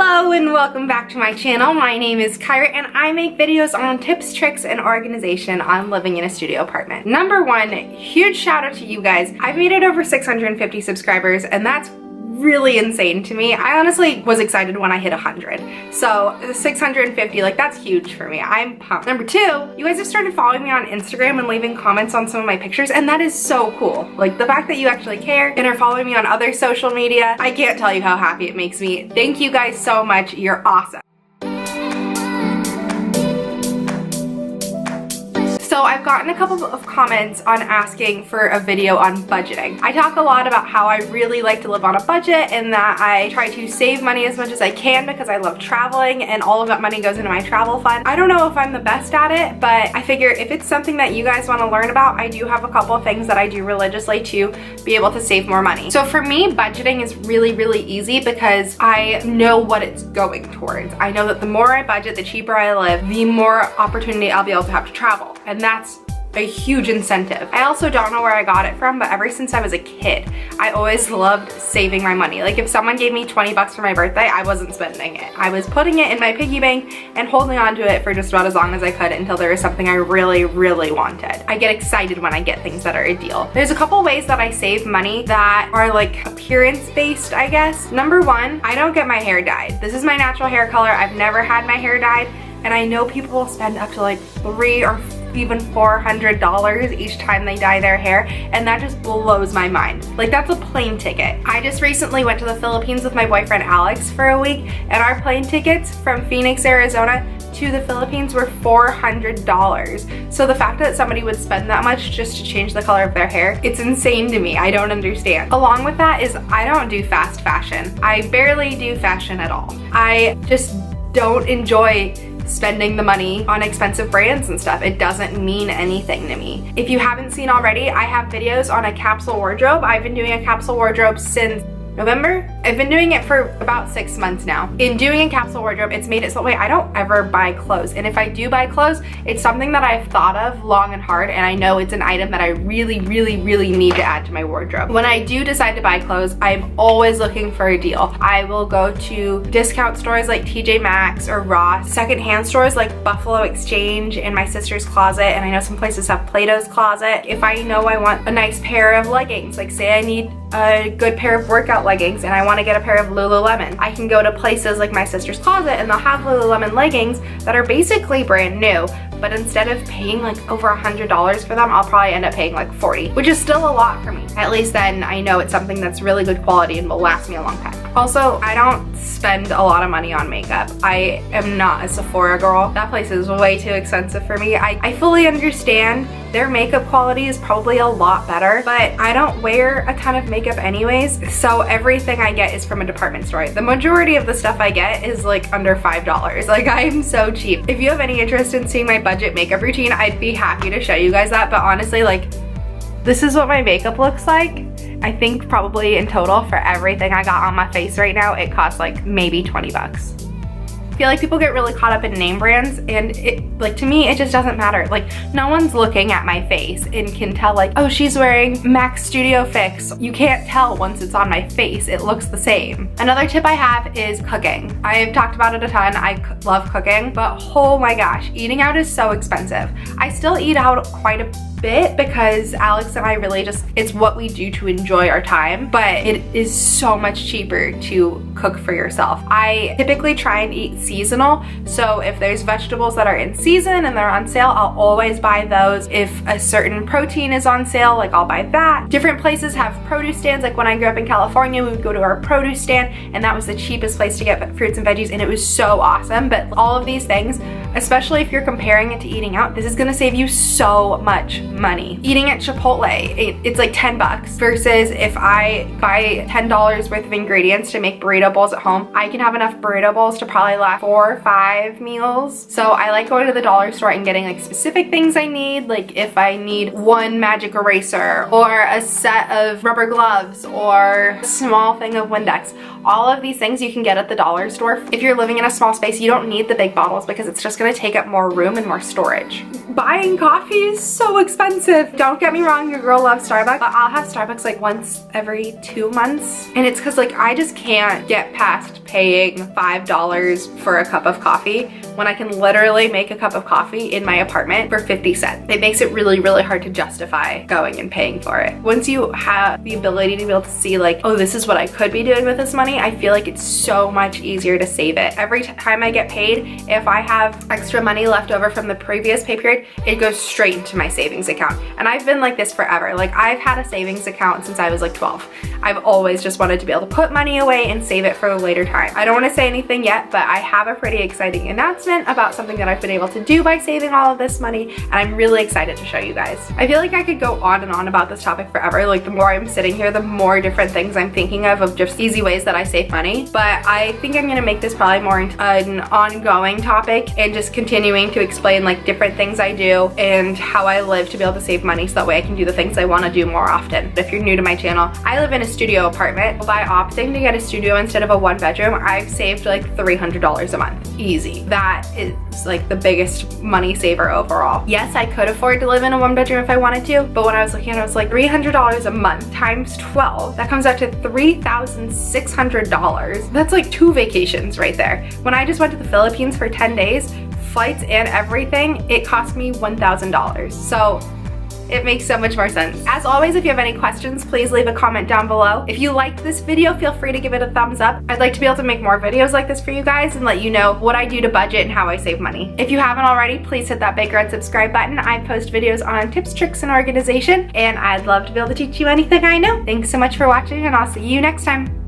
Hello and welcome back to my channel. My name is Caira and I make videos on tips, tricks, and organization on living in a studio apartment. Number one, huge shout out to you guys. I've made it over 650 subscribers and that's really insane to me. I honestly was excited when I hit 100. So 650, like that's huge for me. I'm pumped. Number two, you guys have started following me on Instagram and leaving comments on some of my pictures and that is so cool. Like the fact that you actually care and are following me on other social media, I can't tell you how happy it makes me. Thank you guys so much. You're awesome. So I've gotten a couple of comments on asking for a video on budgeting. I talk a lot about how I really like to live on a budget and that I try to save money as much as I can because I love traveling and all of that money goes into my travel fund. I don't know if I'm the best at it, but I figure if it's something that you guys want to learn about, I do have a couple of things that I do religiously to be able to save more money. So for me, budgeting is really easy because I know what it's going towards. I know that the more I budget, the cheaper I live, the more opportunity I'll be able to have to travel. And that's a huge incentive. I also don't know where I got it from, but ever since I was a kid, I always loved saving my money. Like if someone gave me 20 bucks for my birthday, I wasn't spending it. I was putting it in my piggy bank and holding on to it for just about as long as I could until there was something I really wanted. I get excited when I get things that are a deal. There's a couple ways that I save money that are like appearance based, I guess. Number one, I don't get my hair dyed. This is my natural hair color. I've never had my hair dyed, and I know people will spend up to like $300 or even $400 each time they dye their hair, and that just blows my mind. Like that's a plane ticket. I just recently went to the Philippines with my boyfriend Alex for a week, and our plane tickets from Phoenix, Arizona to the Philippines were $400. So the fact that somebody would spend that much just to change the color of their hair, it's insane to me. I don't understand. Along with that is I don't do fast fashion. I barely do fashion at all. I just don't enjoy spending the money on expensive brands and stuff. It doesn't mean anything to me. If you haven't seen already, I have videos on a capsule wardrobe. I've been doing a capsule wardrobe since November. I've been doing it for about 6 months now. In doing a capsule wardrobe, it's made it so way I don't ever buy clothes. And if I do buy clothes, it's something that I've thought of long and hard, and I know it's an item that I really need to add to my wardrobe. When I do decide to buy clothes, I'm always looking for a deal. I will go to discount stores like TJ Maxx or Ross, secondhand stores like Buffalo Exchange and My Sister's Closet, and I know some places have Plato's Closet. If I know I want a nice pair of leggings, like say I need a good pair of workout leggings and I want to get a pair of Lululemon, I can go to places like My Sister's Closet and they'll have Lululemon leggings that are basically brand new, but instead of paying like over $100 for them, I'll probably end up paying like $40, which is still a lot for me. At least then I know it's something that's really good quality and will last me a long time. Also, I don't spend a lot of money on makeup. I am not a Sephora girl. That place is way too expensive for me. I fully understand their makeup quality is probably a lot better, but I don't wear a ton of makeup anyways, so everything I get is from a department store. The majority of the stuff I get is like under $5. Like I am so cheap. If you have any interest in seeing my budget makeup routine, I'd be happy to show you guys that, but honestly, like this is what my makeup looks like. I think probably in total for everything I got on my face right now, it costs like maybe 20 bucks. I feel like people get really caught up in name brands, and like to me it just doesn't matter. Like no one's looking at my face and can tell like, oh, she's wearing Max Studio Fix. You can't tell once it's on my face. It looks the same. Another tip I have is cooking. I've talked about it a ton. I love cooking, but oh my gosh, eating out is so expensive. I still eat out quite a bit because Alex and I really just, it's what we do to enjoy our time, but it is so much cheaper to cook for yourself. I typically try and eat seasonal, so if there's vegetables that are in season and they're on sale, I'll always buy those. If a certain protein is on sale, like I'll buy that. Different places have produce stands. Like when I grew up in California, we would go to our produce stand and that was the cheapest place to get fruits and veggies, and it was so awesome. But all of these things, especially if you're comparing it to eating out, this is gonna save you so much money. Eating at Chipotle, it's like 10 bucks versus if I buy $10 worth of ingredients to make burrito bowls at home, I can have enough burrito bowls to probably last 4 or 5 meals. So I like going to the dollar store and getting like specific things I need, like if I need one magic eraser or a set of rubber gloves or a small thing of Windex. All of these things you can get at the dollar store. If you're living in a small space, you don't need the big bottles because it's just gonna take up more room and more storage. Buying coffee is so expensive. expensive. Don't get me wrong, your girl loves Starbucks, but I'll have Starbucks like once every 2 months. And it's because like I just can't get past paying $5 for a cup of coffee when I can literally make a cup of coffee in my apartment for 50 cents. It makes it really, really hard to justify going and paying for it. Once you have the ability to be able to see like, oh, this is what I could be doing with this money, I feel like it's so much easier to save it. Every time I get paid, if I have extra money left over from the previous pay period, it goes straight into my savings account. And I've been like this forever. Like I've had a savings account since I was like 12. I've always just wanted to be able to put money away and save it for a later time. I don't want to say anything yet, but I have a pretty exciting announcement about something that I've been able to do by saving all of this money, and I'm really excited to show you guys. I feel like I could go on and on about this topic forever. Like the more I'm sitting here, the more different things I'm thinking of just easy ways that I save money. But I think I'm gonna make this probably more an ongoing topic and just continuing to explain like different things I do and how I live to be able to save money so that way I can do the things I want to do more often. If you're new to my channel, I live in a studio apartment. By opting to get a studio instead of a 1-bedroom, I've saved like $300 a month. Easy. That is like the biggest money saver overall. Yes, I could afford to live in a 1-bedroom if I wanted to, but when I was looking at it, it was like $300 a month times 12. That comes out to $3,600. That's like 2 vacations right there. When I just went to the Philippines for 10 days, flights and everything, it cost me $1,000. So it makes so much more sense. As always, if you have any questions, please leave a comment down below. If you liked this video, feel free to give it a thumbs up. I'd like to be able to make more videos like this for you guys and let you know what I do to budget and how I save money. If you haven't already, please hit that big red subscribe button. I post videos on tips, tricks, and organization, and I'd love to be able to teach you anything I know. Thanks so much for watching, and I'll see you next time.